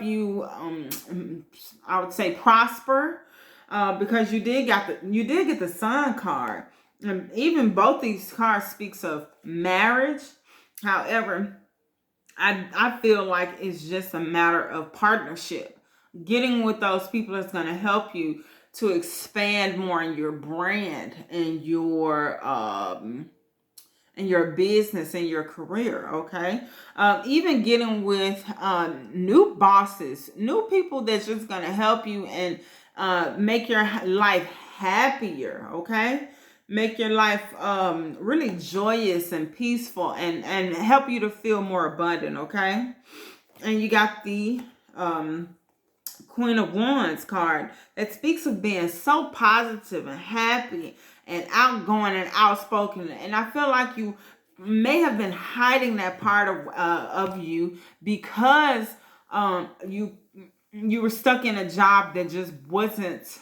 you, I would say, prosper, because you did get the Sun card. And even both these cards speaks of marriage. However, I feel like it's just a matter of partnership. Getting with those people that's going to help you to expand more in your brand and your business and your career. Okay, even getting with new bosses, new people that's just going to help you and make your life happier. Okay, make your life really joyous and peaceful, and help you to feel more abundant. Okay, and you got the Queen of Wands card that speaks of being so positive and happy and outgoing and outspoken. And I feel like you may have been hiding that part of you because you were stuck in a job that just wasn't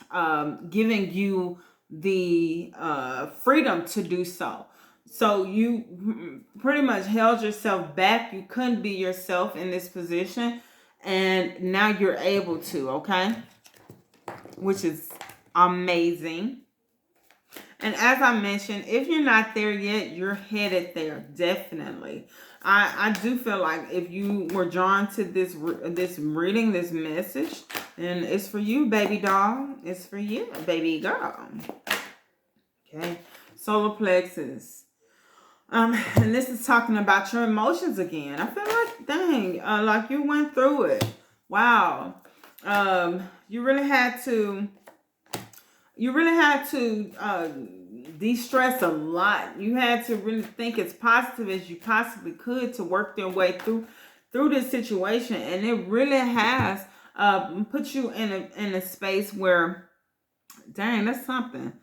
giving you the freedom to do so. So you pretty much held yourself back. You couldn't be yourself in this position. And now you're able to, okay? Which is amazing. And as I mentioned, if you're not there yet, you're headed there, definitely. I do feel like if you were drawn to this reading, this message, then it's for you, baby doll. It's for you, baby girl. Okay, solar plexus. And this is talking about your emotions again. I feel like, dang, like you went through it. Wow. You really had to de-stress a lot. You had to really think as positive as you possibly could to work your way through this situation. And it really has put you in a space where, dang, that's something.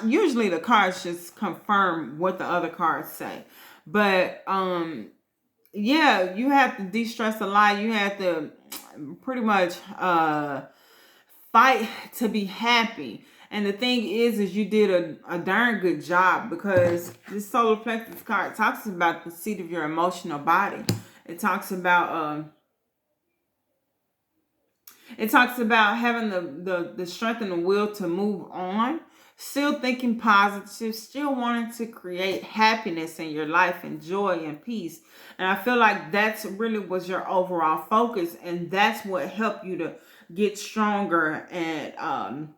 Usually the cards just confirm what the other cards say, but yeah, you have to de-stress a lot. You have to pretty much fight to be happy. And the thing is you did a darn good job, because this solar plexus card talks about the seat of your emotional body. It talks about having the strength and the will to move on, still thinking positive, still wanting to create happiness in your life and joy and peace. And I feel like that's really was your overall focus, and that's what helped you to get stronger and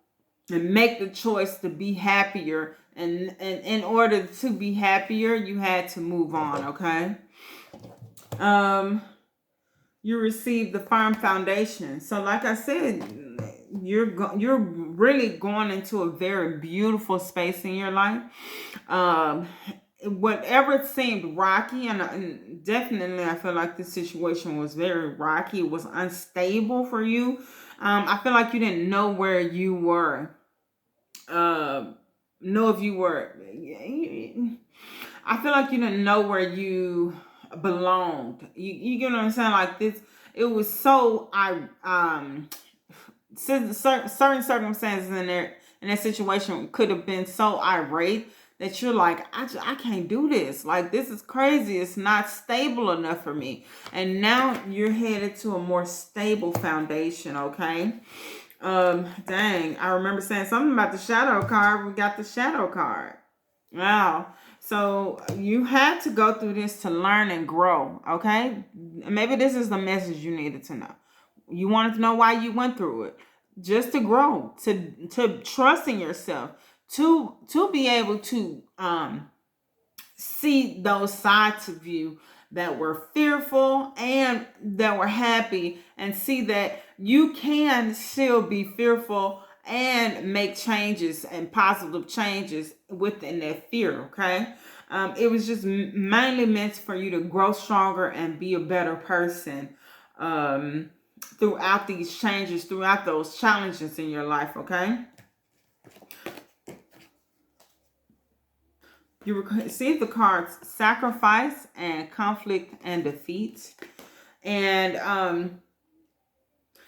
make the choice to be happier. And in order to be happier, you had to move on. Okay. You received the firm foundation. So like I said, you're really going into a very beautiful space in your life. Whatever seemed rocky, and definitely I feel like this situation was very rocky. It was unstable for you. I feel like you didn't know where you were. I feel like you didn't know where you belonged. You get what I'm saying? Like this, it was so certain circumstances in that situation could have been so irate that you're like, I can't do this. Like, this is crazy. It's not stable enough for me. And now you're headed to a more stable foundation. Okay. Dang, I remember saying something about the shadow card. We got the shadow card. Wow. So you had to go through this to learn and grow. Okay. Maybe this is the message you needed to know. You wanted to know why you went through it. Just to grow, to trust in yourself, to be able to see those sides of you that were fearful and that were happy, and see that you can still be fearful and make changes and positive changes within that fear. Okay. It was just mainly meant for you to grow stronger and be a better person throughout these changes, throughout those challenges in your life. Okay. You receive the cards sacrifice and conflict and defeat. And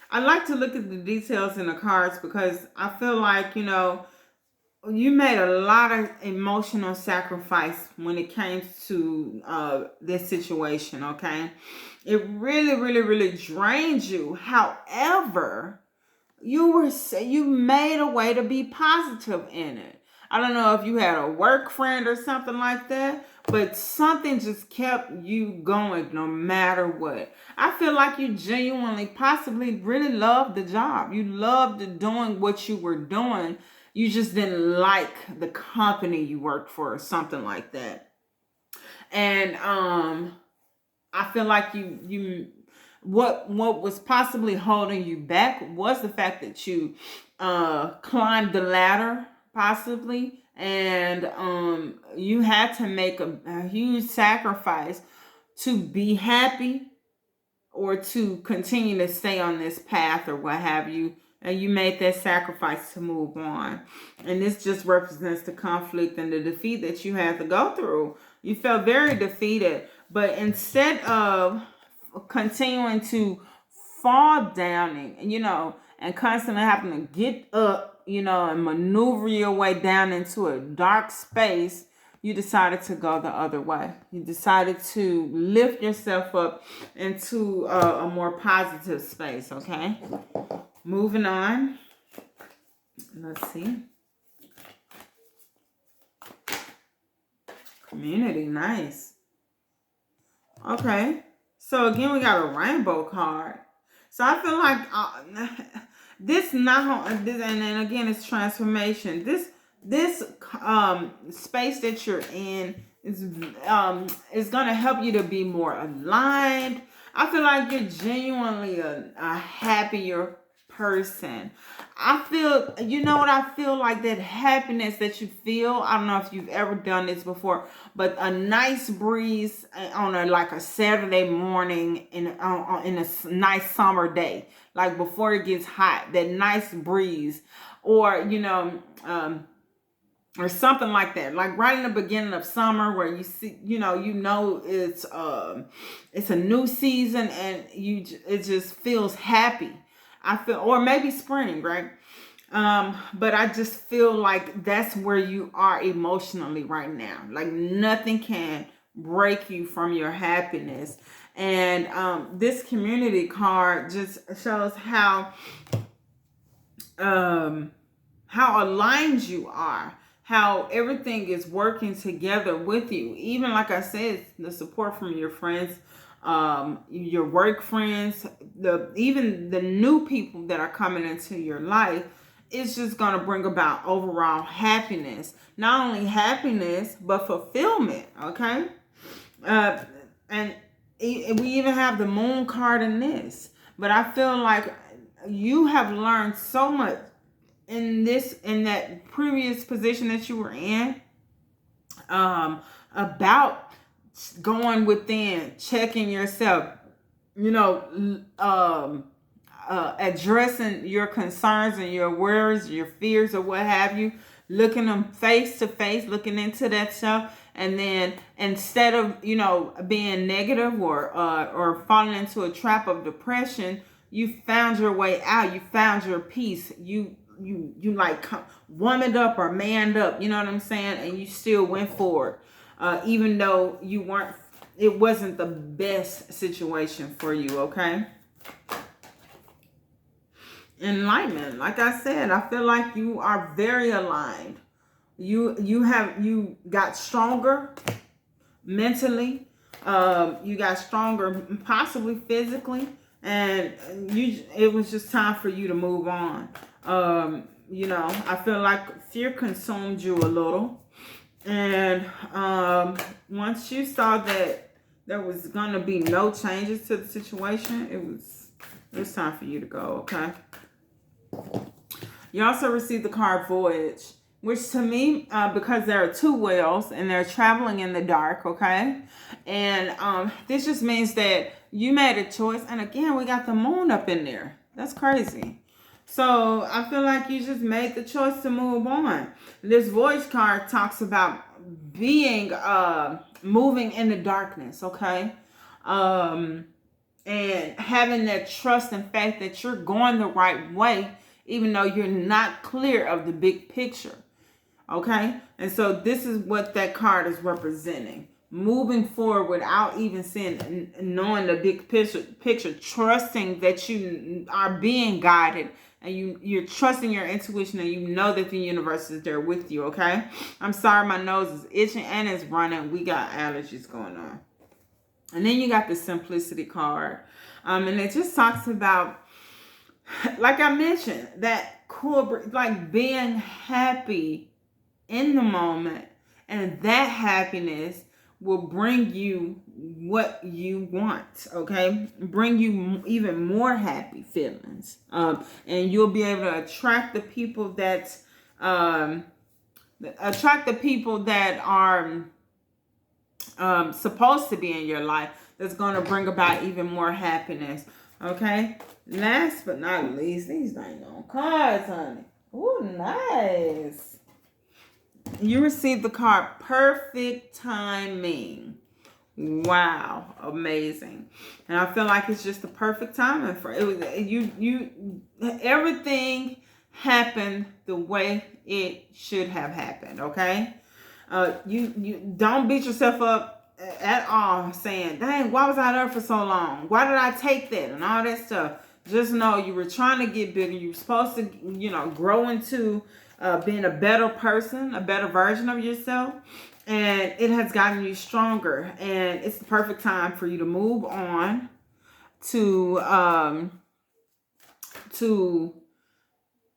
I like to look at the details in the cards, because I feel like, you made a lot of emotional sacrifice when it came to this situation. Okay. It really, really, really drained you. However, you made a way to be positive in it. I don't know if you had a work friend or something like that, but something just kept you going no matter what. I feel like you genuinely, possibly really loved the job. You loved doing what you were doing. You just didn't like the company you worked for or something like that. And I feel like what was possibly holding you back was the fact that you climbed the ladder, possibly, and you had to make a huge sacrifice to be happy or to continue to stay on this path or what have you. And you made that sacrifice to move on. And this just represents the conflict and the defeat that you had to go through. You felt very defeated. But instead of continuing to fall down and constantly having to get up, and maneuver your way down into a dark space, you decided to go the other way. You decided to lift yourself up into a more positive space, okay? Moving on. Let's see. Community, nice. Okay. So again, we got a rainbow card. So I feel like and again, it's transformation. This space that you're in is going to help you to be more aligned. I feel like you're genuinely a happier person. I feel, what I feel like, that happiness that you feel. I don't know if you've ever done this before, but a nice breeze on a Saturday morning in a nice summer day, like before it gets hot, that nice breeze, or or something like that, like right in the beginning of summer, where you see, it's a new season, and it just feels happy. I feel, or maybe spring, right? But I just feel like that's where you are emotionally right now. Like nothing can break you from your happiness. And this community card just shows how aligned you are, how everything is working together with you. Even like I said, the support from your friends, your work friends, even the new people that are coming into your life, is just going to bring about overall happiness. Not only happiness, but fulfillment, okay? And we even have the moon card in this. But I feel like you have learned so much in that previous position that you were in, about going within, checking yourself, addressing your concerns and your worries, your fears, or what have you, looking them face to face, looking into that stuff. And then instead of, being negative or falling into a trap of depression, you found your way out. You found your peace. You like womaned up or manned up, you know what I'm saying? And you still went forward, even though it wasn't the best situation for you, okay? Enlightenment, like I said, I feel like you are very aligned. You got stronger mentally, you got stronger possibly physically, and it was just time for you to move on. I feel like fear consumed you a little, and once you saw that there was gonna be no changes to the situation, it was time for you to go, okay? You also received the card Voyage, which to me, because there are two whales and they're traveling in the dark, okay? And this just means that you made a choice. And again, we got the moon up in there. That's crazy. So I feel like you just made the choice to move on. This Voyage card talks about being, moving in the darkness, okay? And having that trust and faith that you're going the right way, even though you're not clear of the big picture. Okay? And so this is what that card is representing. moving forward without even seeing, knowing the big picture, trusting that you are being guided, and you're trusting your intuition, and you know that the universe is there with you. Okay, I'm sorry, my nose is itching and it's running. We got allergies going on. And then you got the simplicity card, and it just talks about, like I mentioned, that core, like being happy in the moment, and that happiness will bring you what you want. Okay, bring you even more happy feelings, and you'll be able to attract the people that are supposed to be in your life, that's going to bring about even more happiness. Okay, last but not least, these ain't on cards, honey. Ooh, nice. You received the card Perfect Timing. Wow, amazing. And I feel like it's just the perfect timing for it. Everything happened the way it should have happened. Okay, you don't beat yourself up at all saying, dang, why was I there for so long? Why did I take that? And all that stuff. Just know you were trying to get bigger. You were supposed to, grow into being a better person, a better version of yourself. And it has gotten you stronger. And it's the perfect time for you to move on to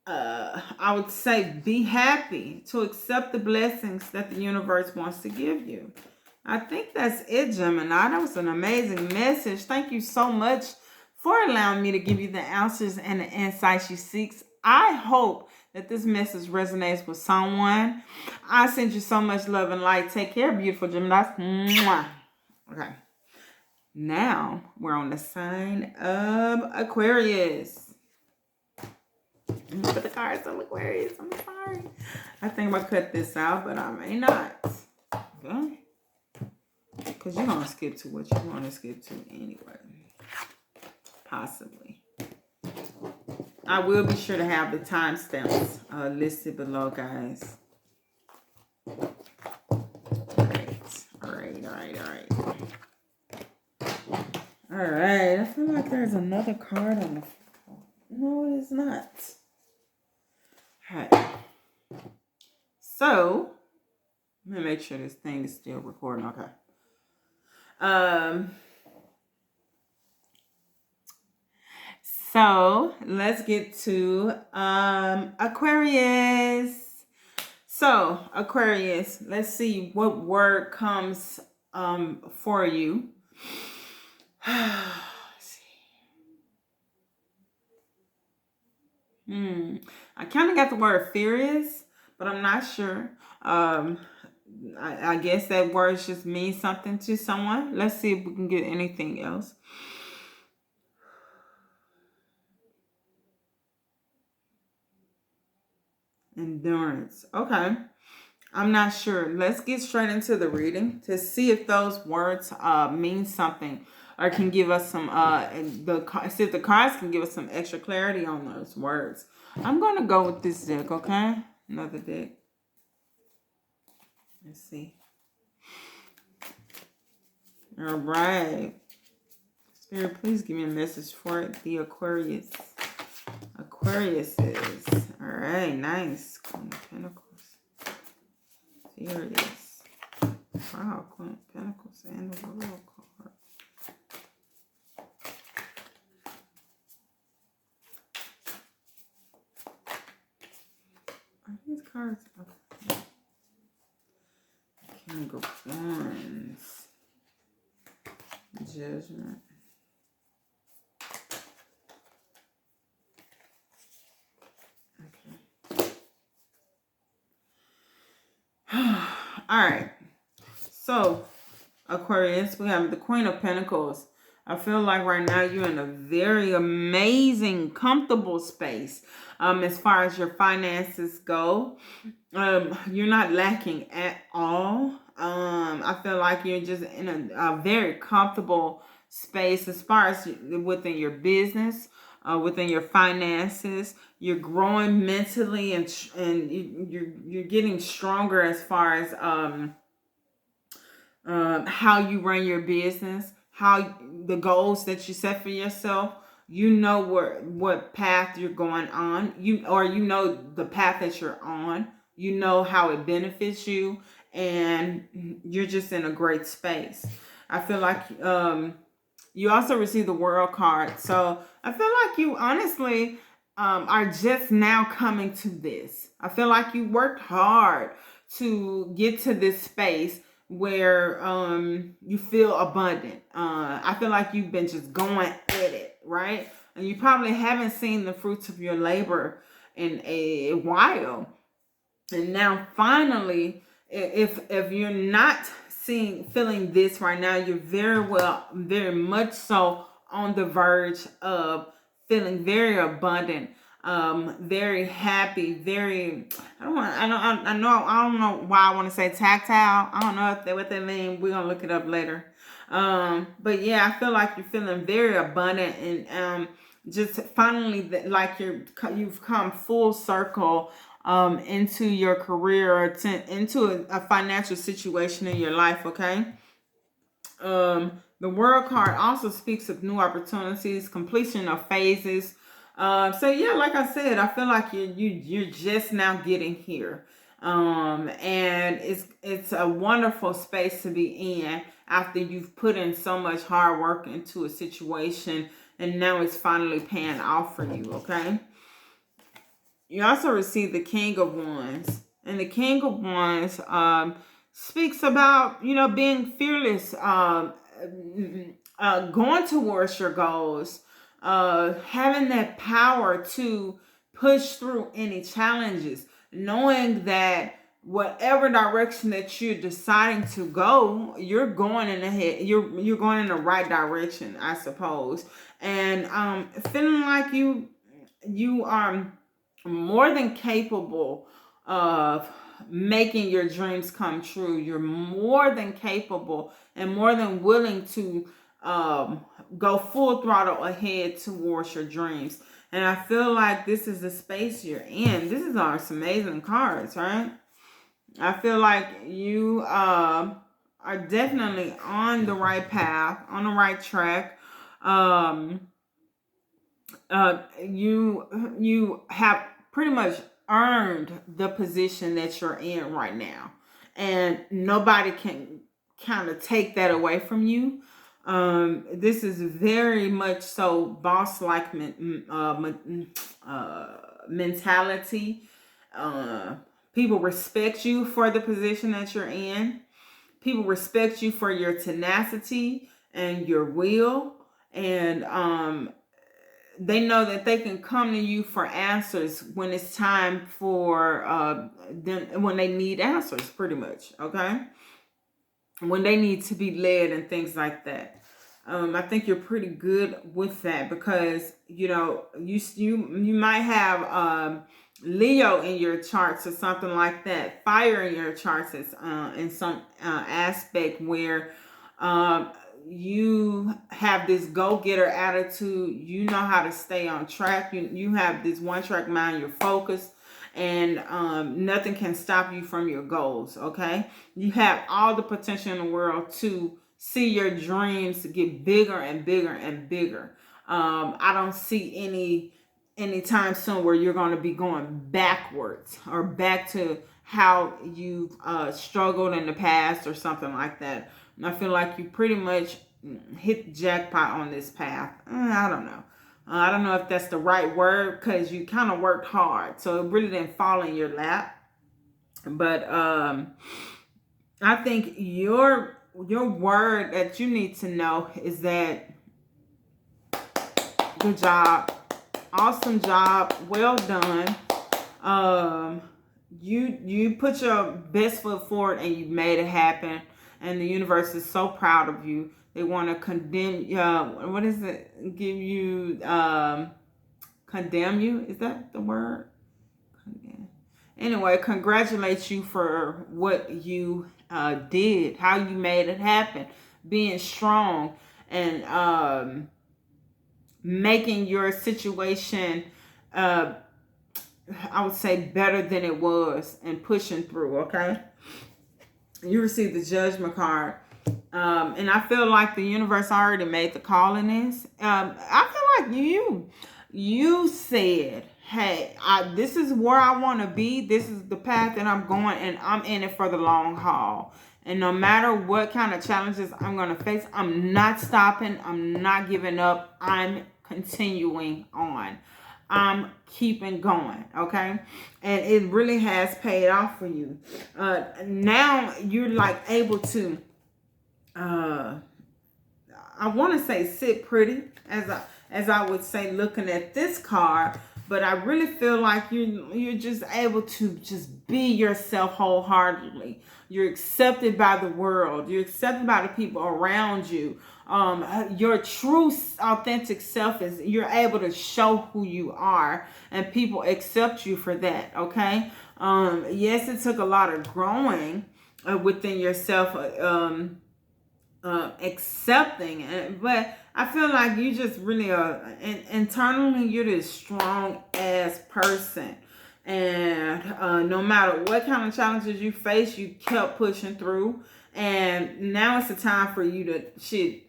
I would say, be happy, to accept the blessings that the universe wants to give you. I think that's it, Gemini. That was an amazing message. Thank you so much for allowing me to give you the answers and the insights you seek. I hope that this message resonates with someone. I send you so much love and light. Take care, beautiful Geminis. Mwah. Okay. Now we're on the sign of Aquarius. Put the cards on Aquarius. I'm sorry. I think I'm going to cut this out, but I may not. Okay? Because you're going to skip to what you want to skip to anyway. Possibly. I will be sure to have the timestamps listed below, guys. Alright. Alright. I feel like there's another card on the floor. No, it is not. Alright. So, let me make sure this thing is still recording. Okay. So let's get to Aquarius. So Aquarius, let's see what word comes for you. Let's see. I kind of got the word furious, but I'm not sure. I guess that word just means something to someone. Let's see if we can get anything else. Endurance. Okay. I'm not sure. Let's get straight into the reading to see if those words mean something, or can give us some see if the cards can give us some extra clarity on those words. I'm going to go with this deck, okay? Another deck. Let's see. All right. Spirit, please give me a message for the Aquarius. Aquariuses. All right, nice. Queen of Pentacles. Furious. Wow, Queen of Pentacles and the World card. Are these cards? Okay. King of Wands. Judgment. All right. So, Aquarius, we have the Queen of Pentacles. I feel like right now you're in a very amazing, comfortable space. As far as your finances go, you're not lacking at all. I feel like you're just in a very comfortable space as far as within your business, within your finances. You're growing mentally, and you're getting stronger as far as how you run your business, how the goals that you set for yourself. You know what path you're going on. You know the path that you're on. You know how it benefits you, and you're just in a great space. I feel like you also receive the World card, so I feel like you honestly are just now coming to this. I feel like you worked hard to get to this space where you feel abundant. I feel like you've been just going at it, right? And you probably haven't seen the fruits of your labor in a while. And now finally, if you're not feeling this right now, you're very much so on the verge of feeling very abundant, very happy, very, I don't know why I want to say tactile. I don't know what that means. We're gonna look it up later. But yeah, I feel like you're feeling very abundant, and just finally like you've come full circle into your career, or into a financial situation in your life. Okay. The World card also speaks of new opportunities, completion of phases. So yeah, like I said, I feel like you're just now getting here. And it's a wonderful space to be in after you've put in so much hard work into a situation, and now it's finally paying off for you. Okay. You also receive the King of Wands, and the King of Wands speaks about, being fearless, going towards your goals, having that power to push through any challenges, knowing that whatever direction that you're deciding to go, you're going in ahead. You're going in the right direction, I suppose, and feeling like you are more than capable of making your dreams come true. You're more than capable and more than willing to go full throttle ahead towards your dreams. And I feel like this is the space you're in. This is some amazing cards, right? I feel like you are definitely on the right path, on the right track. You have pretty much earned the position that you're in right now, and nobody can kind of take that away from you. This is very much so boss-like mentality. People respect you for the position that you're in. People respect you for your tenacity and your will, and they know that they can come to you for answers when it's time for them, when they need answers, pretty much. Okay, when they need to be led and things like that. I think you're pretty good with that, because you might have Leo in your charts or something like that, fire in your charts is in some aspect where you have this go-getter attitude. You know how to stay on track. You have this one-track mind. You're focused, and nothing can stop you from your goals. Okay, you have all the potential in the world to see your dreams get bigger and bigger and bigger. I don't see any time soon where you're going to be going backwards or back to how you've struggled in the past or something like that. And I feel like you pretty much hit the jackpot on this path. I don't know. I don't know if that's the right word, because you kind of worked hard, so it really didn't fall in your lap. But I think your word that you need to know is that good job, awesome job, well done. You put your best foot forward and you made it happen, and the universe is so proud of you. They want to condemn what is it? Give you condemn you? Is that the word? Anyway, congratulate you for what you did, how you made it happen, being strong, and making your situation, I would say, better than it was, and pushing through. Okay, you received the Judgment card, And I feel like the universe already made the call in this. I feel like you said, hey, this is where I want to be. This is the path that I'm going, and I'm in it for the long haul. And no matter what kind of challenges I'm going to face, I'm not stopping. I'm not giving up. I'm continuing on. I'm keeping going, okay? And it really has paid off for you. Now you're like able to, I want to say sit pretty, as I would say looking at this card, but I really feel like you're just able to just be yourself wholeheartedly. You're accepted by the world. You're accepted by the people around you. Your true authentic self is, you're able to show who you are, and people accept you for that, okay? Yes, it took a lot of growing within yourself, accepting it, but I feel like you just really are internally, you're this strong ass person, and no matter what kind of challenges you face, you kept pushing through. And now it's the time for you to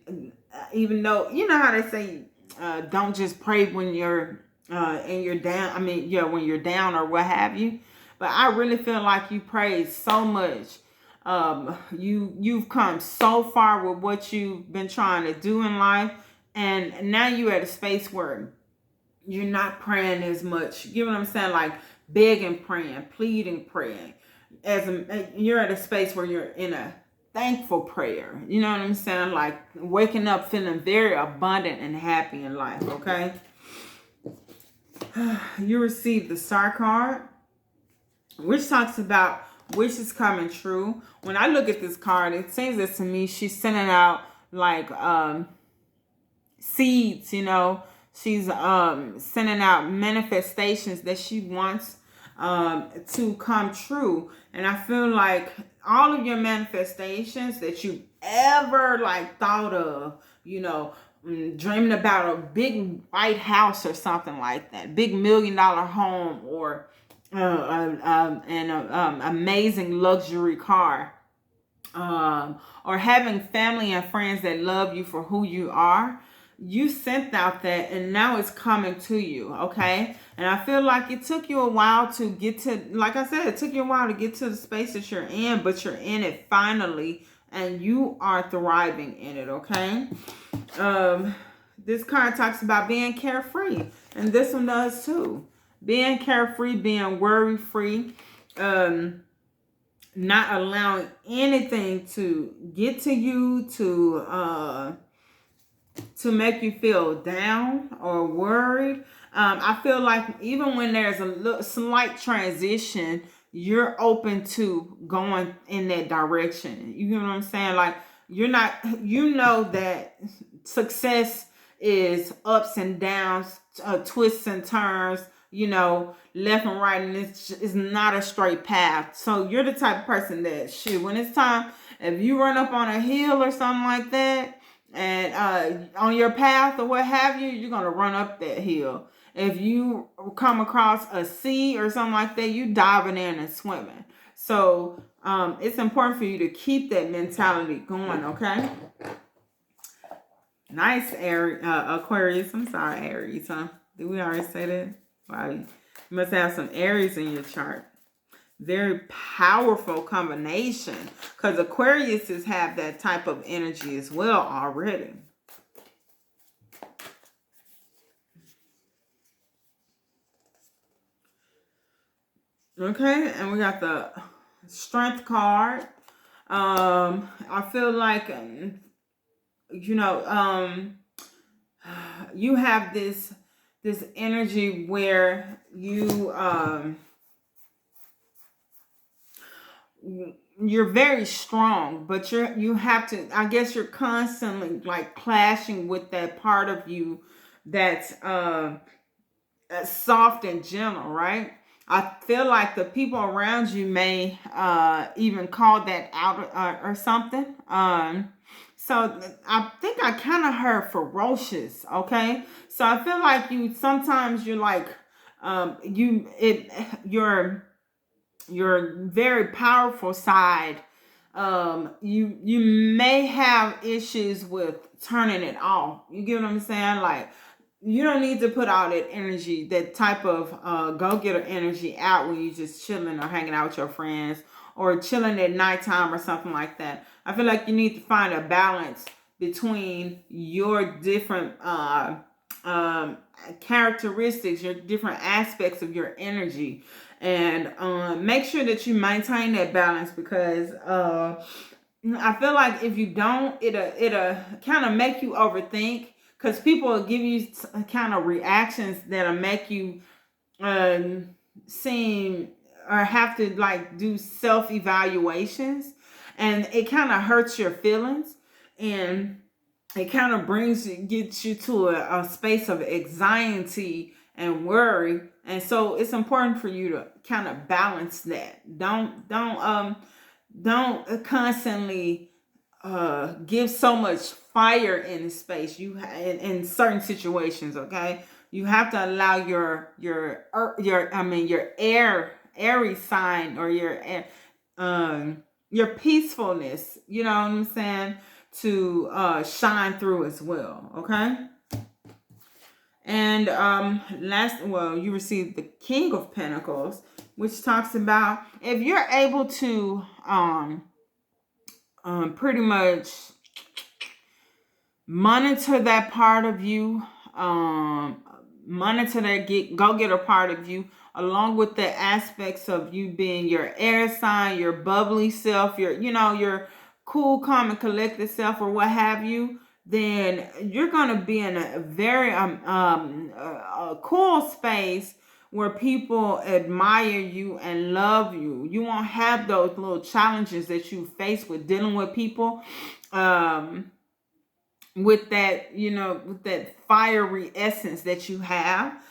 even though you know how they say, don't just pray when you're and you're down. I mean, yeah, when you're down or what have you. But I really feel like you prayed so much. You've come so far with what you've been trying to do in life, and now you're at a space where you're not praying as much. You know what I'm saying? Like begging, praying, pleading, praying. You're at a space where you're in a thankful prayer. You know what I'm saying? Like waking up feeling very abundant and happy in life. Okay. You received the Star card, which talks about wishes coming true. When I look at this card, it seems that to me she's sending out like seeds, you know. She's sending out manifestations that she wants to come true. And I feel like all of your manifestations that you ever like thought of, you know, dreaming about a big white house or something like that, big $1 million home, or an amazing luxury car, or having family and friends that love you for who you are. You sent out that, and now it's coming to you, okay? And I feel like it took you a while to get to, like I said, it took you a while to get to the space that you're in, but you're in it finally, and you are thriving in it, okay? This card talks about being carefree, and this one does too. Being carefree, being worry-free, not allowing anything to get to you, to make you feel down or worried. I feel like even when there's a slight transition, you're open to going in that direction. You know what I'm saying? Like you're not, you know that success is ups and downs, twists and turns, you know, left and right, and it's not a straight path. So you're the type of person that, shit, when it's time, if you run up on a hill or something like that, and on your path or what have you, you're gonna run up that hill. If you come across a sea or something like that, you diving in and swimming. So it's important for you to keep that mentality going, okay? Nice, Aquarius. I'm sorry, Aries, huh? Did we already say that? Wow, you must have some Aries in your chart. Very powerful combination, because Aquariuses have that type of energy as well already. Okay, and we got the Strength card. I feel like, you know, you have this energy where you're very strong, but you have to, I guess you're constantly like clashing with that part of you that's soft and gentle, right? I feel like the people around you may even call that out or something. So I think I kind of heard ferocious, okay? So I feel like you sometimes you're like your very powerful side you may have issues with turning it off. You get what I'm saying? Like, you don't need to put all that energy, that type of go-getter energy out when you just chilling or hanging out with your friends or chilling at nighttime or something like that. I feel like you need to find a balance between your different characteristics, your different aspects of your energy, and make sure that you maintain that balance, because I feel like if you don't, it'll kind of make you overthink, because people will give you kind of reactions that'll make you seem or have to like do self-evaluations, and it kind of hurts your feelings, and it kind of gets you to a space of anxiety and worry. And so it's important for you to kind of balance that. Don't constantly give so much fire in the space in certain situations. Okay, you have to allow your airy sign, or your peacefulness, you know what I'm saying, to shine through as well. Okay. And you received the King of Pentacles, which talks about if you're able to pretty much monitor that part of you, monitor that go-getter part of you, along with the aspects of you being your air sign, your bubbly self, your cool, calm, and collected self, or what have you, then you're going to be in a very a cool space where people admire you and love you. You won't have those little challenges that you face with dealing with people with that, with that fiery essence that you have.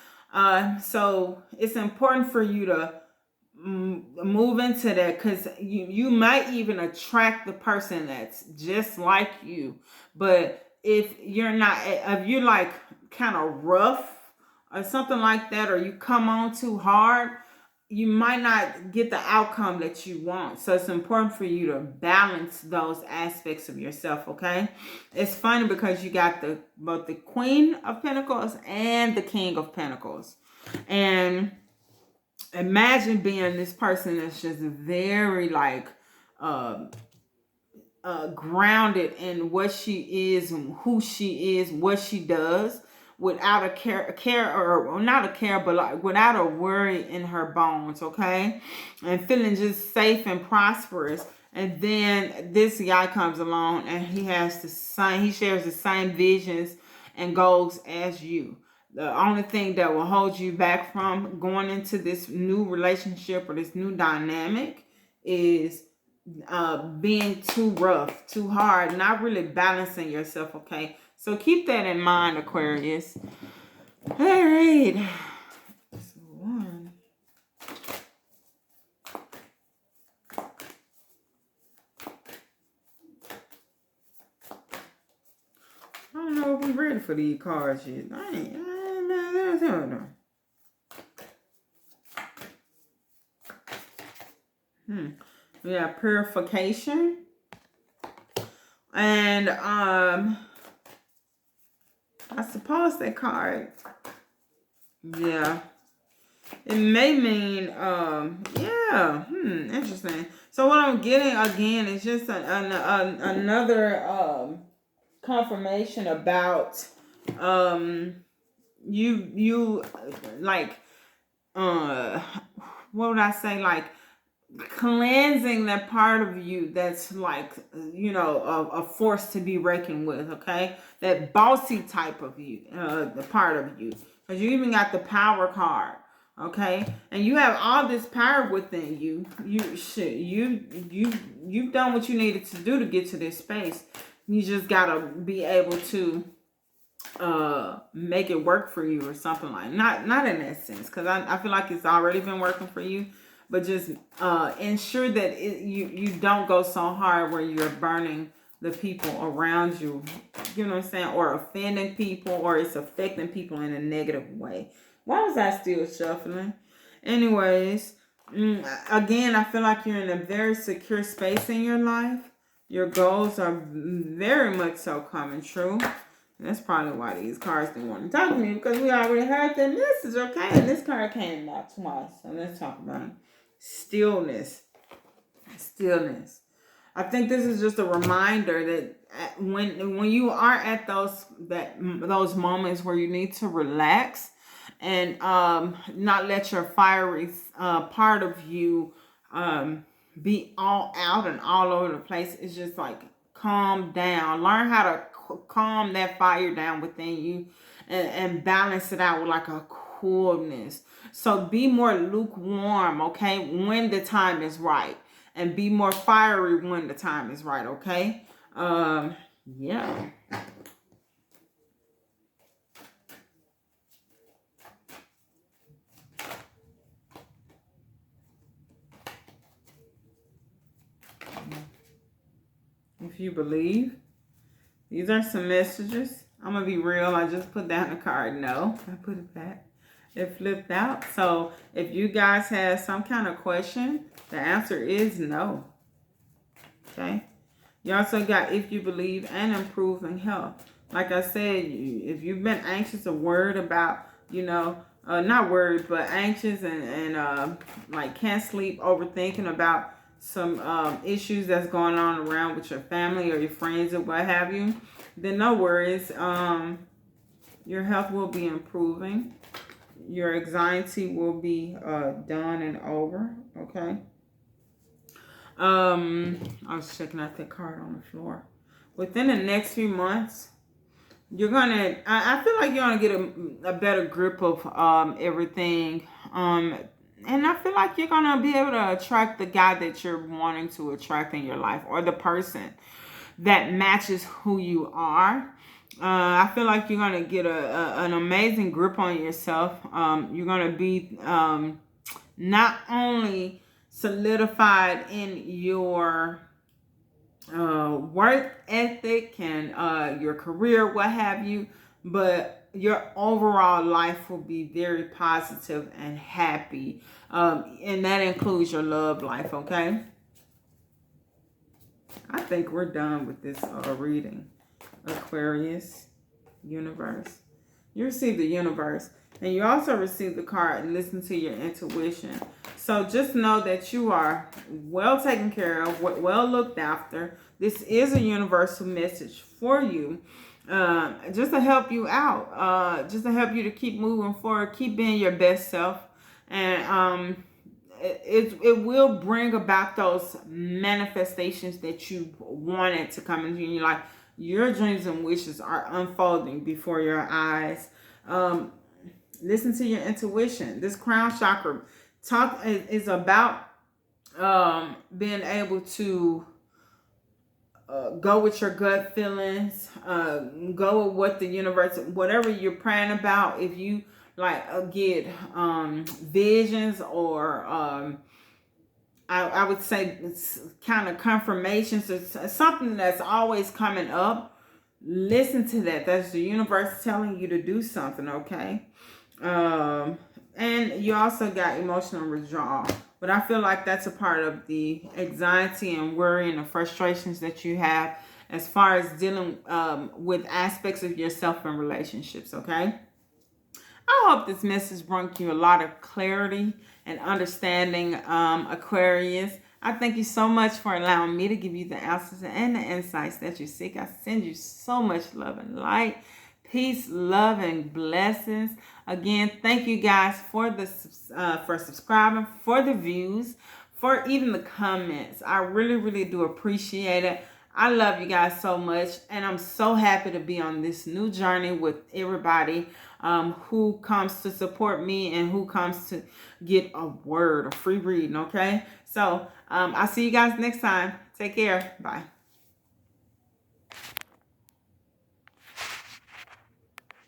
So it's important for you to move into that, because you might even attract the person that's just like you. But if you're like kind of rough or something like that, or you come on too hard, you might not get the outcome that you want. So it's important for you to balance those aspects of yourself. Okay. It's funny because you got both the Queen of Pentacles and the King of Pentacles, and imagine being this person that's just very like grounded in what she is and who she is, what she does, without a care, or not a care, but like without a worry in her bones. Okay. And feeling just safe and prosperous. And then this guy comes along and he shares the same visions and goals as you. The only thing that will hold you back from going into this new relationship or this new dynamic is being too rough, too hard, not really balancing yourself. Okay, so keep that in mind, Aquarius. All right. That's one. I don't know if we're ready for these cards yet. We have purification, and I suppose that card, yeah, it may mean interesting. So what I'm getting again is just another confirmation about you like what would I say, like cleansing that part of you that's like a force to be reckoned with. Okay, that bossy type of you, the part of you, because you even got the Power card. Okay, and you have all this power within you. You've done what you needed to do to get to this space. You just gotta be able to make it work for you, or something like not in that sense, because I feel like it's already been working for you, but just ensure that you don't go so hard where you're burning the people around you, you know what I'm saying, or offending people, or it's affecting people in a negative way. Why was I still shuffling? Anyways, Again, I feel like you're in a very secure space in your life. Your goals are very much so coming true. That's probably why these cards didn't want to talk to me, because we already heard the message, okay? And this card came out twice. So let's talk about it. Stillness. Stillness. I think this is just a reminder that when you are at those moments where you need to relax and not let your fiery part of you be all out and all over the place. It's just like calm down. Learn how to calm that fire down within you and balance it out with like a coolness. So be more lukewarm, okay, when the time is right. And be more fiery when the time is right, okay? Yeah. If you believe, these are some messages. I'm going to be real. I just put down the card. No, I put it back. It flipped out. So if you guys have some kind of question, the answer is no. Okay. You also got if you believe and improving health. Like I said, if you've been anxious or worried about, not worried, but anxious and like can't sleep, overthinking about some issues that's going on around with your family or your friends or what have you, then no worries. Your health will be improving. Your anxiety will be done and over. Okay. I was checking out that card on the floor. Within the next few months, you're gonna. I feel like you're gonna get a better grip of everything. And I feel like you're gonna be able to attract the guy that you're wanting to attract in your life, or the person that matches who you are. I feel like you're gonna get an amazing grip on yourself. You're gonna be not only solidified in your work ethic and your career, what have you, but your overall life will be very positive and happy, and that includes your love life. Okay, I think we're done with this reading. Aquarius, universe. You receive the universe, and you also receive the card and listen to your intuition. So just know that you are well taken care of, well looked after. This is a universal message for you, just to help you out, just to help you to keep moving forward, keep being your best self, and it will bring about those manifestations that you wanted to come into your life. Your dreams and wishes are unfolding before your eyes. Listen to your intuition. This crown chakra talk is about being able to go with your gut feelings, go with what the universe, whatever you're praying about. If you get visions or I would say it's kind of confirmations or something that's always coming up, listen to that. That's the universe telling you to do something, okay? And you also got emotional withdrawal. But I feel like that's a part of the anxiety and worry and the frustrations that you have as far as dealing with aspects of yourself and relationships, okay? I hope this message brought you a lot of clarity and understanding, Aquarius. I thank you so much for allowing me to give you the answers and the insights that you seek. I send you so much love and light, peace, love, and blessings. Again, thank you guys for subscribing, for the views, for even the comments. I really, really do appreciate it. I love you guys so much, and I'm so happy to be on this new journey with everybody who comes to support me and who comes to get a word, a free reading, okay? So I'll see you guys next time. Take care. Bye.